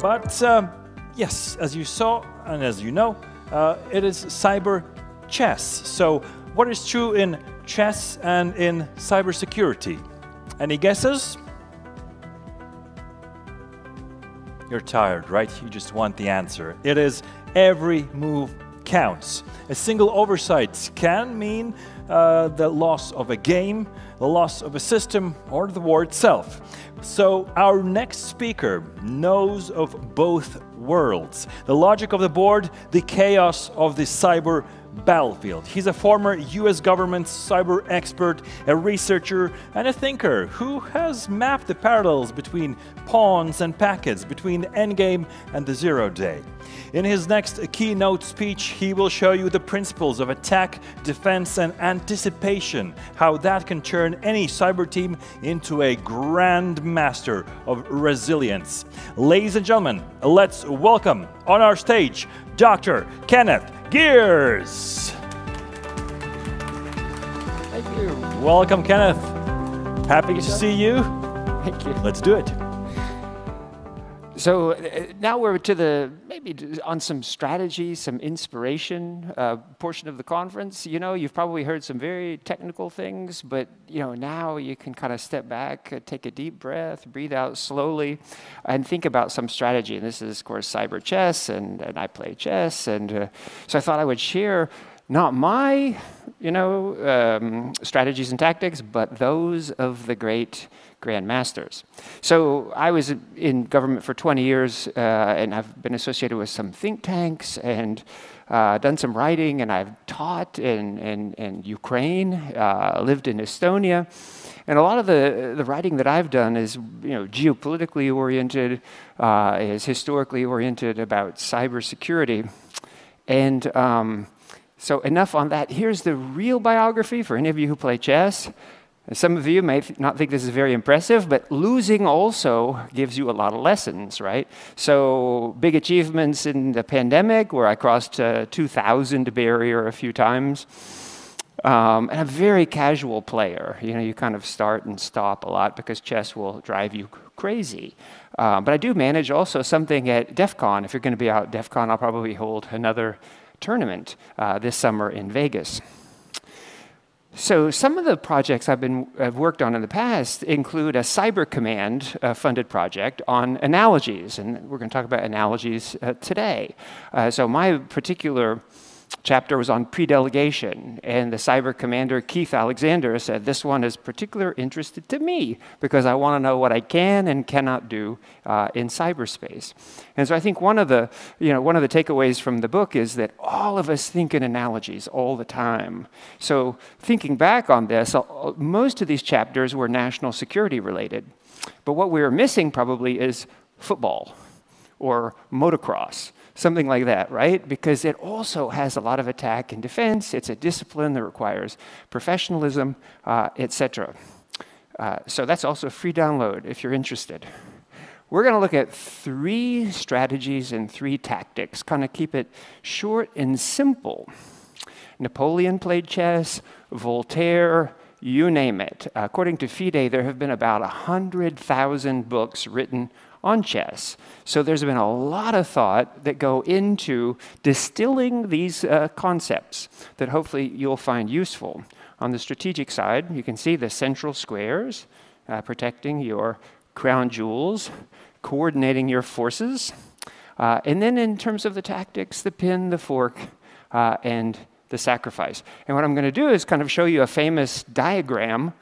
But yes, as you saw and as you know, it is CyberChess. So what is true in chess and in cybersecurity? Any guesses? You're tired, right? You just want the answer. It is every move counts. A single oversight can mean the loss of a game, the loss of a system, or the war itself. So our next speaker knows of both worlds. The logic of the board, the chaos of the cyber battlefield. He's a former US government cyber expert, a researcher, and a thinker who has mapped the parallels between pawns and packets, between the endgame and the zero day. In his next keynote speech, he will show you the principles of attack, defense, and anticipation, how that can turn any cyber team into a grand master of resilience. Ladies and gentlemen, let's welcome on our stage Dr. Kenneth Geers. Thank you. Welcome, Kenneth. Happy to see you. Thank you. Let's do it. So now we're to on some strategy, some inspiration portion of the conference. You know, you've probably heard some very technical things, but now you can kind of step back, take a deep breath, breathe out slowly, and think about some strategy. And this is, of course, CyberChess, and I play chess, and so I thought I would share not my, strategies and tactics, but those of the great grandmasters. So I was in government for 20 years, and I've been associated with some think tanks and done some writing, and I've taught in Ukraine, lived in Estonia. And a lot of the writing that I've done is geopolitically oriented, is historically oriented about cybersecurity. And so enough on that. Here's the real biography for any of you who play chess. Some of you may not think this is very impressive, but losing also gives you a lot of lessons, right? So big achievements in the pandemic, where I crossed 2,000 barrier a few times. And a very casual player. You kind of start and stop a lot because chess will drive you crazy. But I do manage also something at DEF CON. If you're going to be out at DEF CON, I'll probably hold another tournament this summer in Vegas. So some of the projects I've worked on in the past include a Cyber Command funded project on analogies, and we're going to talk about analogies today. So my particular chapter was on pre-delegation, and the cyber commander, Keith Alexander, said, this one is particularly interested to me because I want to know what I can and cannot do in cyberspace. And so I think one of the takeaways from the book is that all of us think in analogies all the time. So thinking back on this, most of these chapters were national security related. But what we were missing probably is football or motocross. Something like that, right? Because it also has a lot of attack and defense. It's a discipline that requires professionalism, etc. So that's also a free download if you're interested. We're going to look at 3 strategies and 3 tactics, kind of keep it short and simple. Napoleon played chess, Voltaire, you name it. According to FIDE, there have been about 100,000 books written on chess. So there's been a lot of thought that go into distilling these concepts that hopefully you'll find useful. On the strategic side, you can see the central squares, protecting your crown jewels, coordinating your forces. And then in terms of the tactics, the pin, the fork, and the sacrifice. And what I'm going to do is kind of show you a famous diagram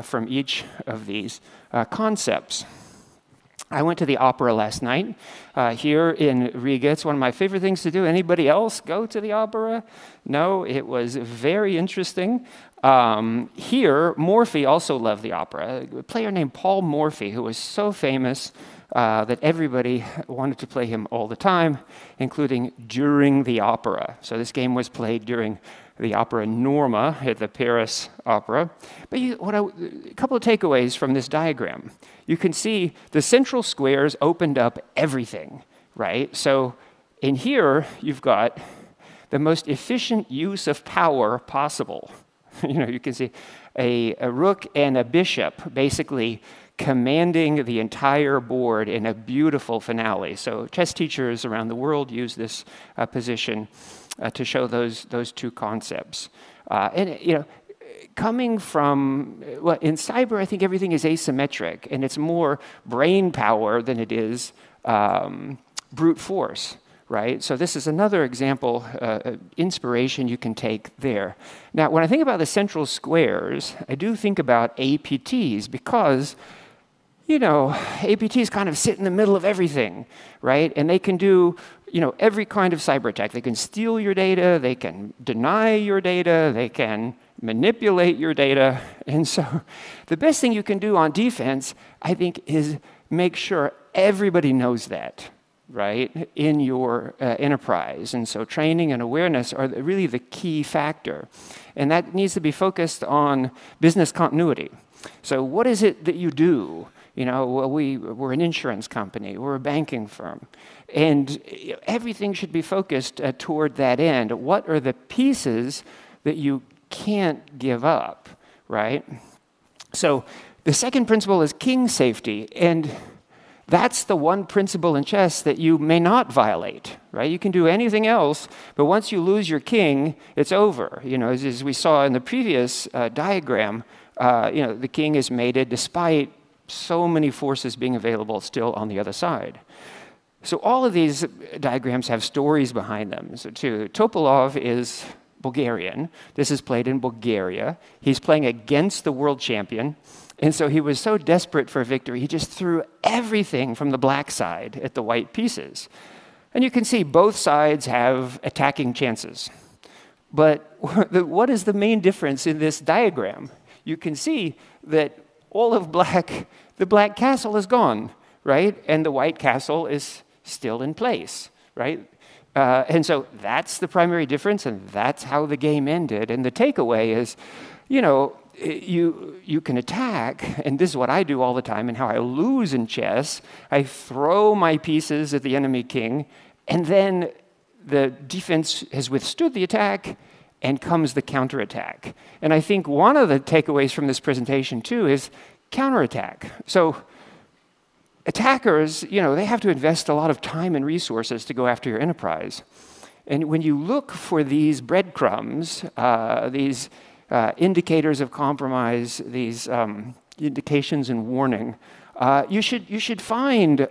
from each of these concepts. I went to the opera last night here in Riga. It's one of my favorite things to do. Anybody else go to the opera? No, it was very interesting. Here, Morphy also loved the opera. A player named Paul Morphy, who was so famous that everybody wanted to play him all the time, including during the opera. So this game was played during the opera Norma at the Paris Opera. But a couple of takeaways from this diagram. You can see the central squares opened up everything, right? So in here, you've got the most efficient use of power possible. You can see a rook and a bishop basically commanding the entire board in a beautiful finale. So chess teachers around the world use this position to show those two concepts. And you know, coming from, well, in cyber, I think everything is asymmetric, and it's more brain power than it is brute force, right? So this is another example, inspiration you can take there. Now, when I think about the central squares, I do think about APTs because, you know, APTs kind of sit in the middle of everything, right? And they can do, you know, every kind of cyber attack. They can steal your data, they can deny your data, they can manipulate your data. And so the best thing you can do on defense, I think, is make sure everybody knows that, right, in your enterprise. And so training and awareness are really the key factor. And that needs to be focused on business continuity. So what is it that you do? You know, well, we're an insurance company, we're a banking firm, and everything should be focused toward that end. What are the pieces that you can't give up, right? So the second principle is king safety, and that's the one principle in chess that you may not violate, right? You can do anything else, but once you lose your king, it's over. You know, as we saw in the previous diagram, you know, the king is mated despite so many forces being available still on the other side. So all of these diagrams have stories behind them. So too, Topalov is Bulgarian. This is played in Bulgaria. He's playing against the world champion. And so he was so desperate for victory, he just threw everything from the black side at the white pieces. And you can see both sides have attacking chances. But what is the main difference in this diagram? You can see that all of black, the black castle is gone, right? And the white castle is still in place, right? And so that's the primary difference, and that's how the game ended. And the takeaway is, you know, you can attack, and this is what I do all the time, and how I lose in chess. I throw my pieces at the enemy king, and then the defense has withstood the attack, and comes the counterattack. And I think one of the takeaways from this presentation, too, is counterattack. So attackers, you know, they have to invest a lot of time and resources to go after your enterprise. And when you look for these breadcrumbs, these indicators of compromise, these indications and warning, you should find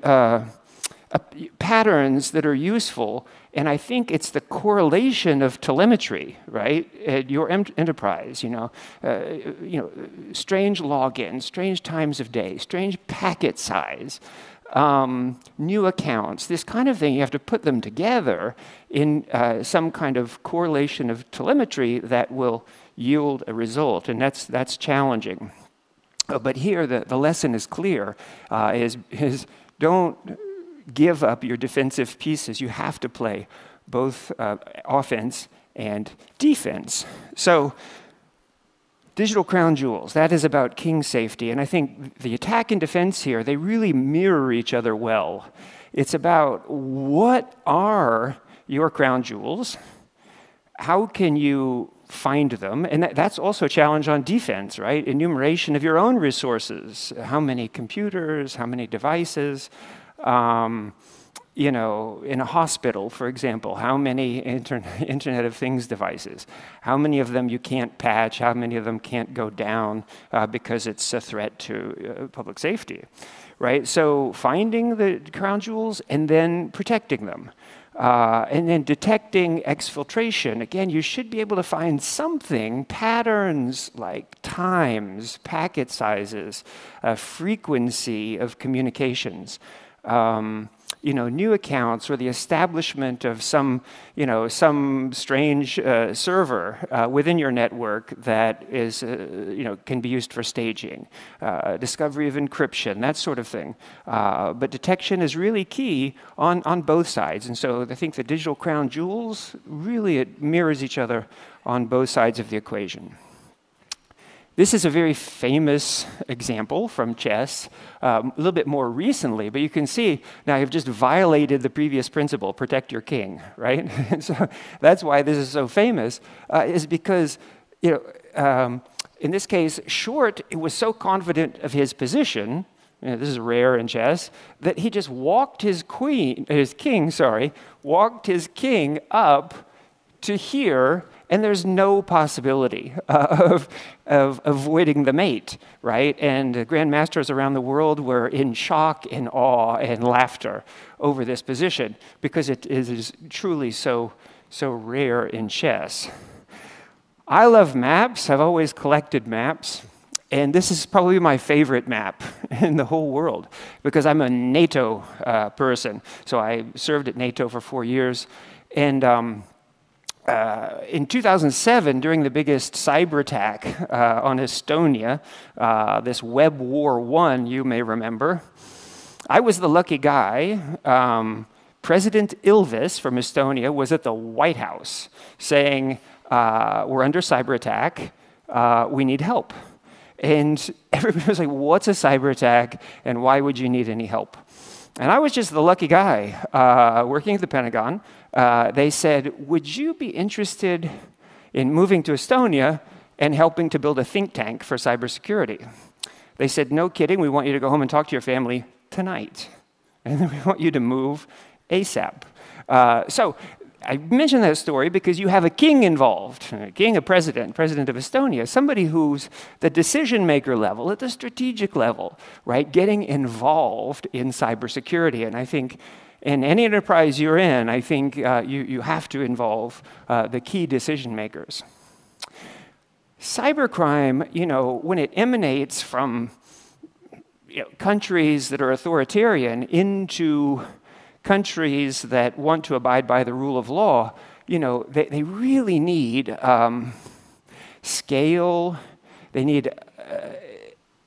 patterns that are useful. And I think it's the correlation of telemetry, right, at your enterprise. You know, strange logins, strange times of day, strange packet size, new accounts, this kind of thing. You have to put them together in some kind of correlation of telemetry that will yield a result, and that's challenging. But here, the lesson is clear: is don't give up your defensive pieces. You have to play both offense and defense. So digital crown jewels, that is about king safety. And I think the attack and defense here, they really mirror each other well. It's about what are your crown jewels? How can you find them? And that's also a challenge on defense, right? Enumeration of your own resources. How many computers, how many devices? You know, in a hospital, for example, how many Internet of Things devices? How many of them you can't patch? How many of them can't go down because it's a threat to public safety, right? So finding the crown jewels and then protecting them. And then detecting exfiltration. Again, you should be able to find something, patterns like times, packet sizes, frequency of communications. You know, new accounts or the establishment of some strange server within your network that is, can be used for staging, discovery of encryption, that sort of thing. But detection is really key on both sides. And so I think the digital crown jewels, really it mirrors each other on both sides of the equation. This is a very famous example from chess, a little bit more recently, but you can see now you've just violated the previous principle, protect your king, right? And so that's why this is so famous, is because, in this case, Short was so confident of his position this is rare in chess, that he just walked his king up to here, and there's no possibility of avoiding the mate, right? And grandmasters around the world were in shock and awe and laughter over this position because it is truly so rare in chess. I love maps. I've always collected maps. And this is probably my favorite map in the whole world because I'm a NATO person. So I served at NATO for 4 years. And in 2007, during the biggest cyber attack on Estonia, this Web War I, you may remember, I was the lucky guy. President Ilves from Estonia was at the White House saying, we're under cyber attack, we need help. And everybody was like, what's a cyber attack, and why would you need any help? And I was just the lucky guy working at the Pentagon. They said, would you be interested in moving to Estonia and helping to build a think tank for cybersecurity? They said, no kidding, we want you to go home and talk to your family tonight. And then we want you to move ASAP. So I mention that story because you have a king involved, a president of Estonia, somebody who's the decision-maker level, at the strategic level, right, getting involved in cybersecurity. And I think in any enterprise you're in, I think you have to involve the key decision-makers. Cybercrime, when it emanates from countries that are authoritarian into countries that want to abide by the rule of law, they really need scale, they need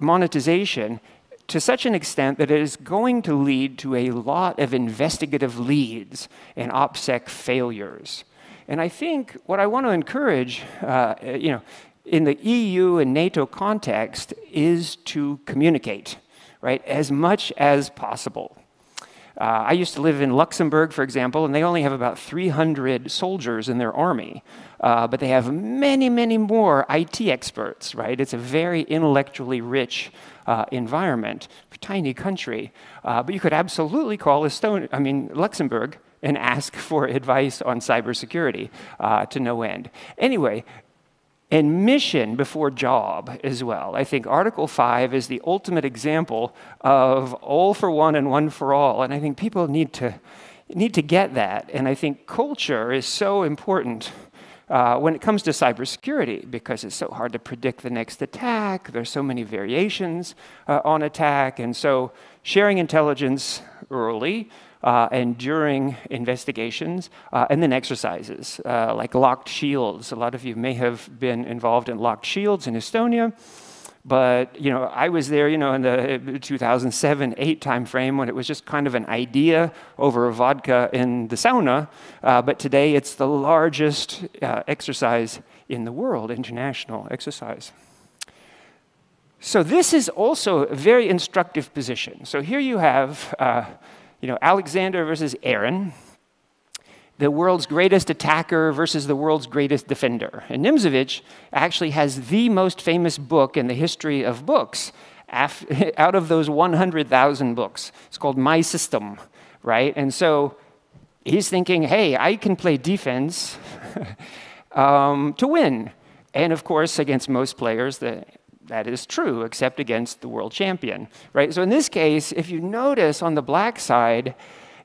monetization to such an extent that it is going to lead to a lot of investigative leads and OPSEC failures. And I think what I want to encourage, in the EU and NATO context is to communicate, right, as much as possible. I used to live in Luxembourg, for example, and they only have about 300 soldiers in their army, but they have many, many more IT experts, right? It's a very intellectually rich environment, a tiny country. But you could absolutely call Luxembourg and ask for advice on cybersecurity to no end. Anyway, and mission before job as well. I think Article 5 is the ultimate example of all for one and one for all. And I think people need to get that. And I think culture is so important when it comes to cybersecurity because it's so hard to predict the next attack. There's so many variations on attack. And so sharing intelligence early and during investigations, and then exercises, like locked shields. A lot of you may have been involved in locked shields in Estonia, but I was there, in the 2007-8 timeframe when it was just kind of an idea over vodka in the sauna, but today it's the largest exercise in the world, international exercise. So this is also a very instructive position. So here you have Alexander versus Aaron, the world's greatest attacker versus the world's greatest defender. And Nimzovich actually has the most famous book in the history of books out of those 100,000 books. It's called My System, right? And so he's thinking, hey, I can play defense to win. And of course, against most players, that is true, except against the world champion, right? So in this case, if you notice on the black side,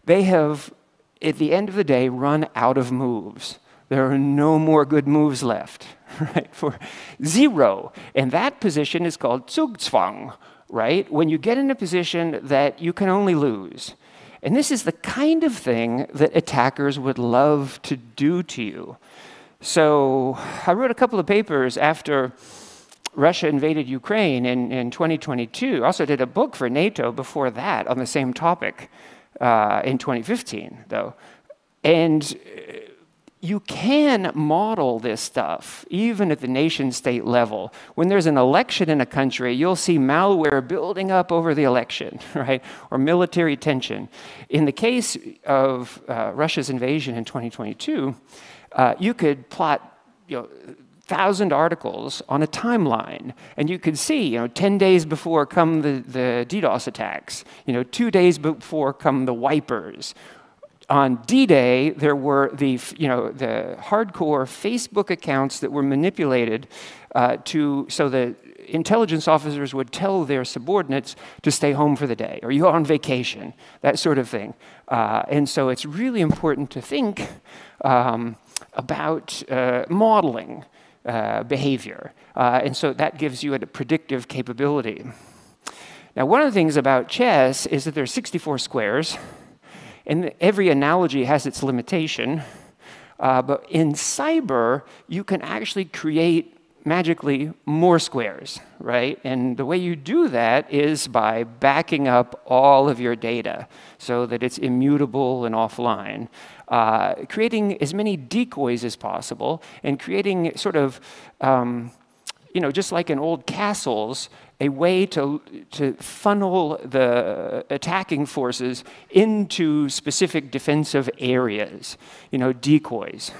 they have, at the end of the day, run out of moves. There are no more good moves left, right? For 0. And that position is called Zugzwang, right? When you get in a position that you can only lose. And this is the kind of thing that attackers would love to do to you. So I wrote a couple of papers after Russia invaded Ukraine in 2022. I also did a book for NATO before that on the same topic in 2015, though. And you can model this stuff, even at the nation-state level. When there's an election in a country, you'll see malware building up over the election, right? Or military tension. In the case of Russia's invasion in 2022, you could plot, 1,000 articles on a timeline, and you could see, 10 days before come the DDoS attacks, 2 days before come the wipers. On D-Day, there were the hardcore Facebook accounts that were manipulated so that intelligence officers would tell their subordinates to stay home for the day, or you're on vacation, that sort of thing. And so it's really important to think about modeling behavior. And so that gives you a predictive capability. Now, one of the things about chess is that there are 64 squares, and every analogy has its limitation. But in cyber, you can actually create magically more squares, right? And the way you do that is by backing up all of your data so that it's immutable and offline. Creating as many decoys as possible, and creating sort of, just like in old castles, a way to funnel the attacking forces into specific defensive areas, decoys.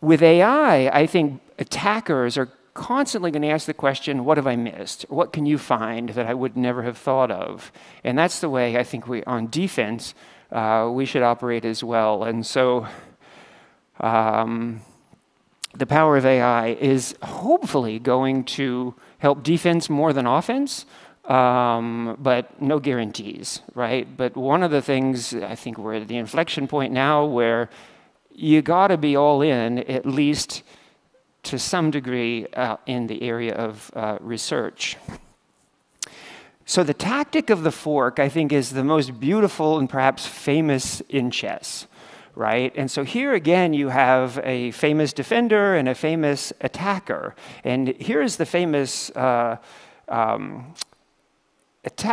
With AI, I think attackers are constantly going to ask the question, what have I missed? What can you find that I would never have thought of? And that's the way I think on defense, we should operate as well. And so the power of AI is hopefully going to help defense more than offense, but no guarantees, right? But one of the things, I think we're at the inflection point now where you got to be all in, at least to some degree, in the area of research. So the tactic of the fork, I think, is the most beautiful and perhaps famous in chess, right? And so here again, you have a famous defender and a famous attacker. And here's the famous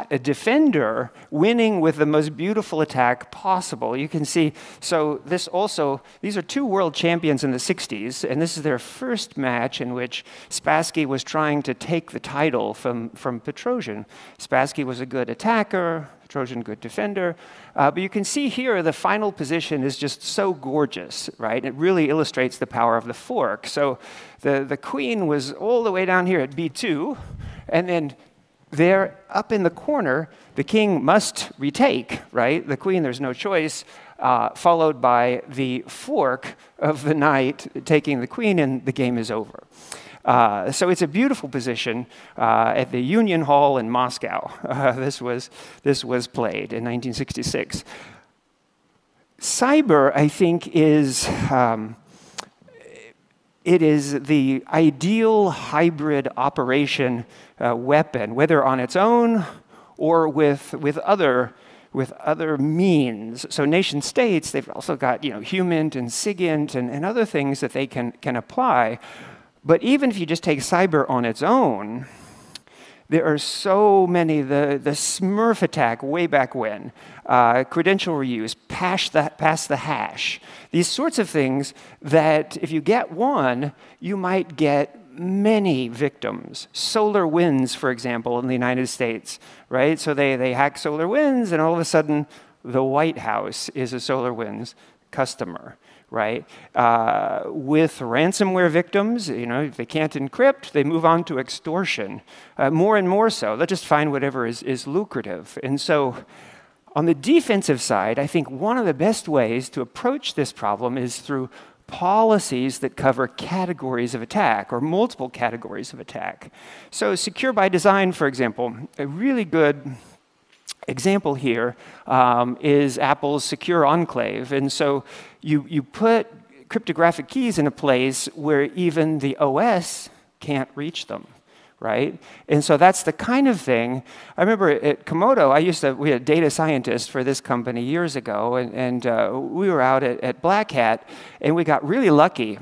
a defender winning with the most beautiful attack possible. You can see, so these are two world champions in the 60s, and this is their first match in which Spassky was trying to take the title from Petrosian. Spassky was a good attacker, Petrosian good defender, but you can see here the final position is just so gorgeous, right? It really illustrates the power of the fork. So the queen was all the way down here at b2, and then there, up in the corner, the king must retake, right? The queen, there's no choice, followed by the fork of the knight taking the queen, and the game is over. So it's a beautiful position at the Union Hall in Moscow. This was played in 1966. Cyber, I think, is it is the ideal hybrid operation weapon, whether on its own or with other means. So nation states, they've also got HUMINT and SIGINT and other things that they can apply. But even if you just take cyber on its own, there are so many, the Smurf attack way back when, credential reuse, pass the hash, these sorts of things that if you get one, you might get many victims. Solar winds, for example, in the United States, right? So they hack solar winds, and all of a sudden, the White House is a solar winds customer, right? With ransomware victims, if they can't encrypt, they move on to extortion. More and more so. They'll just find whatever is lucrative. And so on the defensive side, I think one of the best ways to approach this problem is through policies that cover categories of attack or multiple categories of attack. So secure by design, for example, a really good example here is Apple's Secure Enclave. And so you put cryptographic keys in a place where even the OS can't reach them, right? And so that's the kind of thing. I remember at Komodo, we had a data scientist for this company years ago, and we were out at Black Hat, and we got really lucky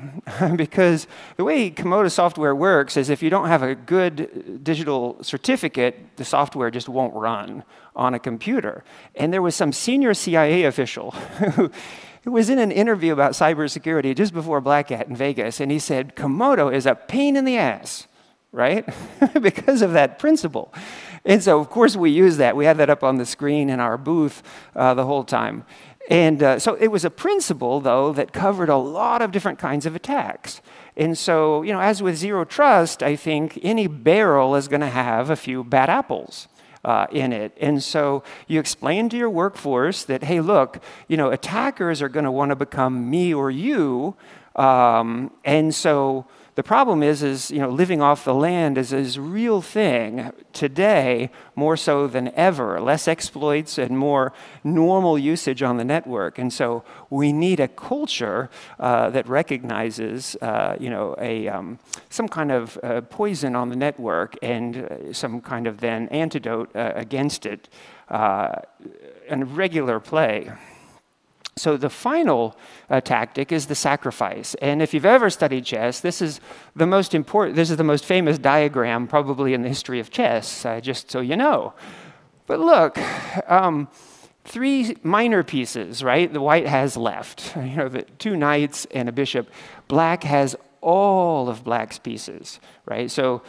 because the way Komodo software works is if you don't have a good digital certificate, the software just won't run on a computer. And there was some senior CIA official who was in an interview about cybersecurity just before Black Hat in Vegas, and he said, Komodo is a pain in the ass, right? Because of that principle. And so, of course, we use that. We had that up on the screen in our booth the whole time. And so it was a principle, though, that covered a lot of different kinds of attacks. And so, as with zero trust, I think any barrel is going to have a few bad apples in it. And so you explain to your workforce that, hey, look, attackers are going to want to become me or you. And so the problem is living off the land is a real thing today, more so than ever. Less exploits and more normal usage on the network. And so we need a culture that recognizes, some kind of poison on the network and some kind of then antidote against it and regular play. So the final tactic is the sacrifice. And if you've ever studied chess, this is the most important, this is the most famous diagram probably in the history of chess, just so you know. But look, 3 minor pieces, right? The white has left, the 2 knights and a bishop. Black has all of black's pieces, right? So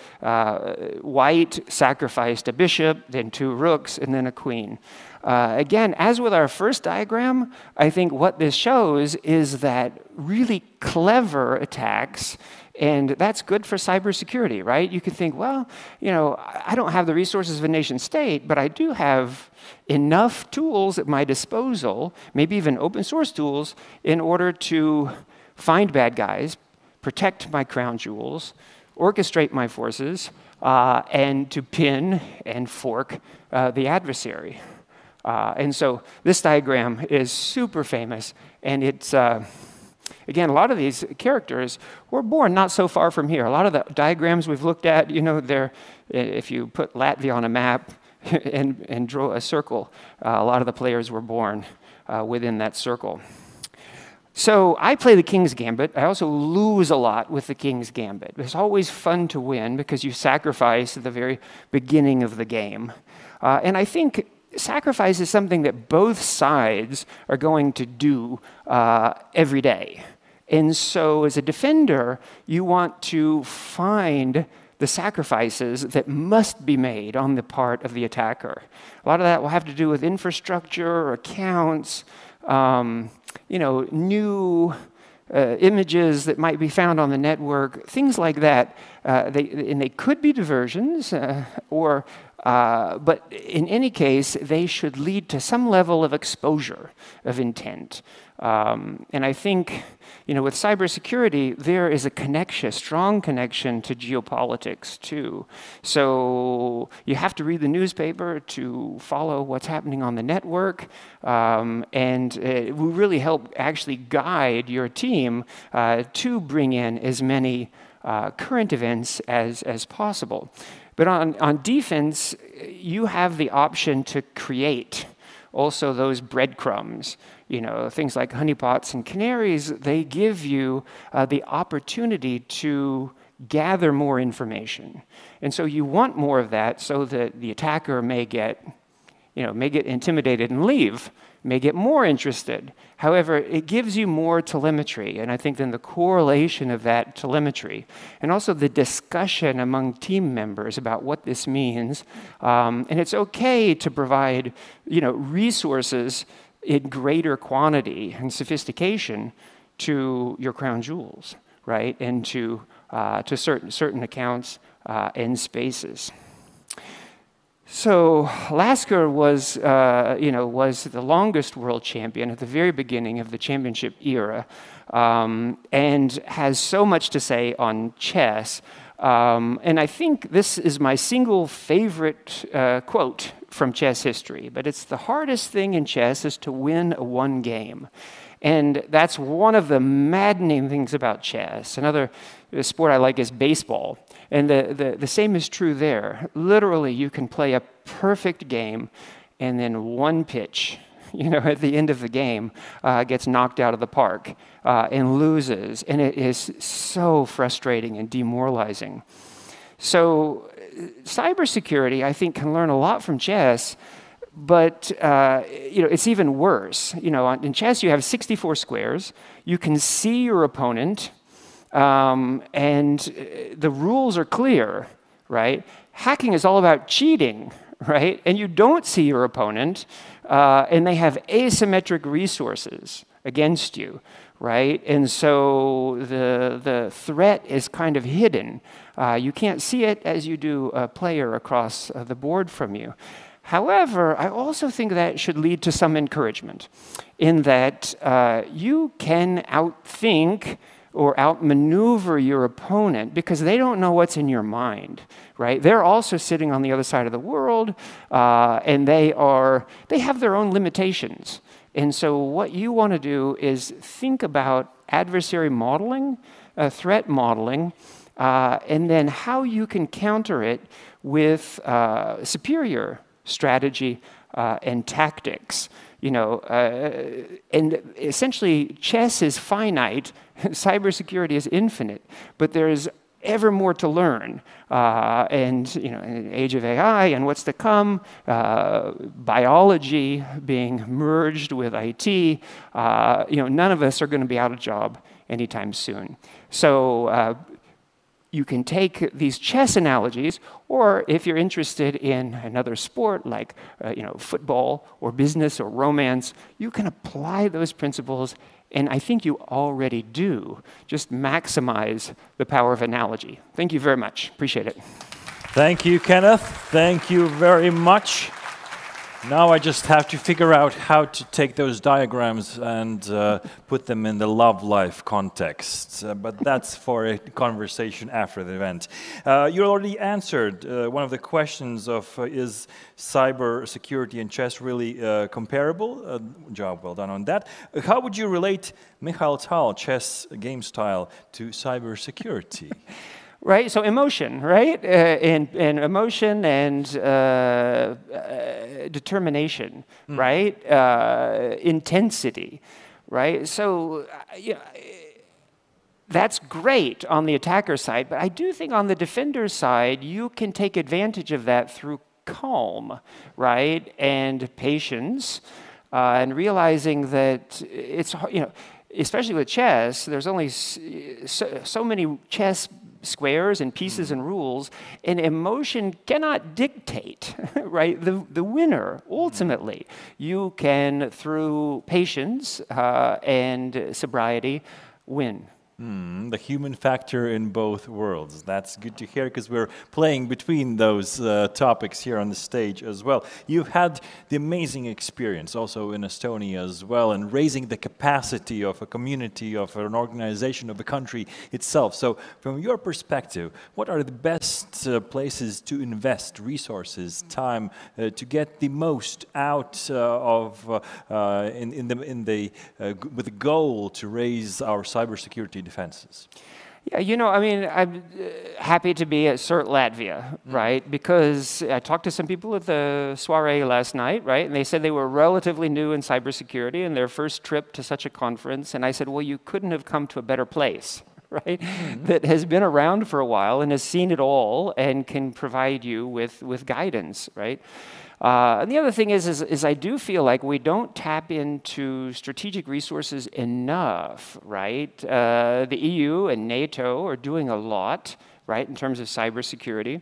white sacrificed a bishop, then 2 rooks, and then a queen. Again, as with our first diagram, I think what this shows is that really clever attacks, and that's good for cybersecurity, right? You could think, well, I don't have the resources of a nation state, but I do have enough tools at my disposal, maybe even open source tools, in order to find bad guys, protect my crown jewels, orchestrate my forces, and to pin and fork the adversary. And so this diagram is super famous, and it's, again, a lot of these characters were born not so far from here. A lot of the diagrams we've looked at, if you put Latvia on a map and draw a circle, a lot of the players were born within that circle. So I play the King's Gambit. I also lose a lot with the King's Gambit. It's always fun to win because you sacrifice at the very beginning of the game. And I think sacrifice is something that both sides are going to do every day. And so as a defender, you want to find the sacrifices that must be made on the part of the attacker. A lot of that will have to do with infrastructure or accounts, new images that might be found on the network, things like that. They could be diversions, but in any case, they should lead to some level of exposure of intent. And I think, with cybersecurity, there is a strong connection to geopolitics too. So you have to read the newspaper to follow what's happening on the network, and it will really help actually guide your team to bring in as many current events as possible. But on defense, you have the option to create also those breadcrumbs. Things like honeypots and canaries, they give you the opportunity to gather more information. And so you want more of that so that the attacker may get intimidated and leave, may get more interested. However, it gives you more telemetry, and I think then the correlation of that telemetry, and also the discussion among team members about what this means, and it's okay to provide, resources in greater quantity and sophistication to your crown jewels, right, and to certain accounts and spaces. So Lasker was the longest world champion at the very beginning of the championship era, and has so much to say on chess. And I think this is my single favorite quote from chess history. But it's the hardest thing in chess is to win one game. And that's one of the maddening things about chess. Another sport I like is baseball. And the same is true there. Literally, you can play a perfect game, and then one pitch, at the end of the game, gets knocked out of the park and loses. And it is so frustrating and demoralizing. So cybersecurity, I think, can learn a lot from chess. But it's even worse. In chess, you have 64 squares. You can see your opponent, and the rules are clear, right? Hacking is all about cheating, right? And you don't see your opponent, and they have asymmetric resources against you. right? And so the threat is kind of hidden. You can't see it as you do a player across the board from you. However, I also think that should lead to some encouragement in that you can outthink or outmaneuver your opponent because they don't know what's in your mind, right? They're also sitting on the other side of the world, and they have their own limitations. And so what you want to do is think about adversary modeling, threat modeling, and then how you can counter it with superior strategy and tactics. You know, and essentially chess is finite, cybersecurity is infinite, but there's ever more to learn. And you know, in the age of AI and what's to come, biology being merged with IT, you know, none of us are going to be out of job anytime soon. So you can take these chess analogies, or if you're interested in another sport like you know, football or business or romance, you can apply those principles, and I think you already do. Just maximize the power of analogy. Thank you very much. Appreciate it. Thank you, Kenneth. Thank you very much. Now I just have to figure out how to take those diagrams and put them in the love life context. But that's for a conversation after the event. You already answered one of the questions of is cyber security and chess really comparable? Job well done on that. How would you relate Mikhail Tal chess game style to cyber security? Right, so emotion, right? And emotion and determination, right? Intensity, right? So yeah, that's great on the attacker side, but I do think on the defender side, you can take advantage of that through calm, right? And patience, and realizing that it's, you know, especially with chess, there's only so many chess squares and pieces and rules, and emotion cannot dictate, right, the winner, ultimately. You can, through patience and sobriety, win. The human factor in both worlds. That's good to hear because we're playing between those topics here on the stage as well. You've had the amazing experience also in Estonia as well and raising the capacity of a community, of an organization, of a country itself. So from your perspective, what are the best places to invest resources, time, to get the most out with the goal to raise our cybersecurity defenses? Yeah, you know, I mean, I'm happy to be at CERT.LV, right? Because I talked to some people at the soiree last night, right? And they said they were relatively new in cybersecurity and their first trip to such a conference. And I said, well, you couldn't have come to a better place, right? That has been around for a while and has seen it all and can provide you with guidance, right? And the other thing is I do feel like we don't tap into strategic resources enough, right? The EU and NATO are doing a lot, right, in terms of cybersecurity.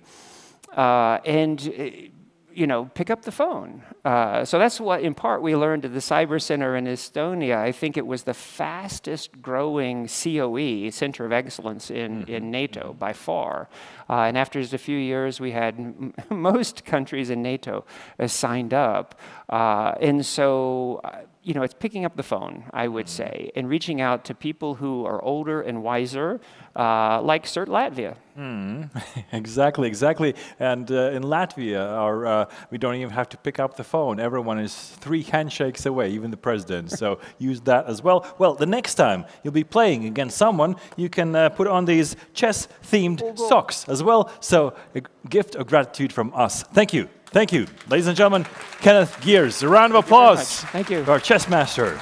And you know, pick up the phone. So that's what, in part, we learned at the Cyber Center in Estonia. I think it was the fastest growing COE, Center of Excellence in NATO, by far. And after just a few years, we had most countries in NATO signed up. And so, you know, it's picking up the phone, I would say, and reaching out to people who are older and wiser, like CERT.LV. Exactly, exactly. And in Latvia, we don't even have to pick up the phone. Everyone is 3 handshakes away, even the president. So use that as well. Well, the next time you'll be playing against someone, you can put on these chess-themed socks as well. So a gift of gratitude from us. Thank you. Thank you. Ladies and gentlemen, Kenneth Geers. A round of applause. Thank you. For our chess master.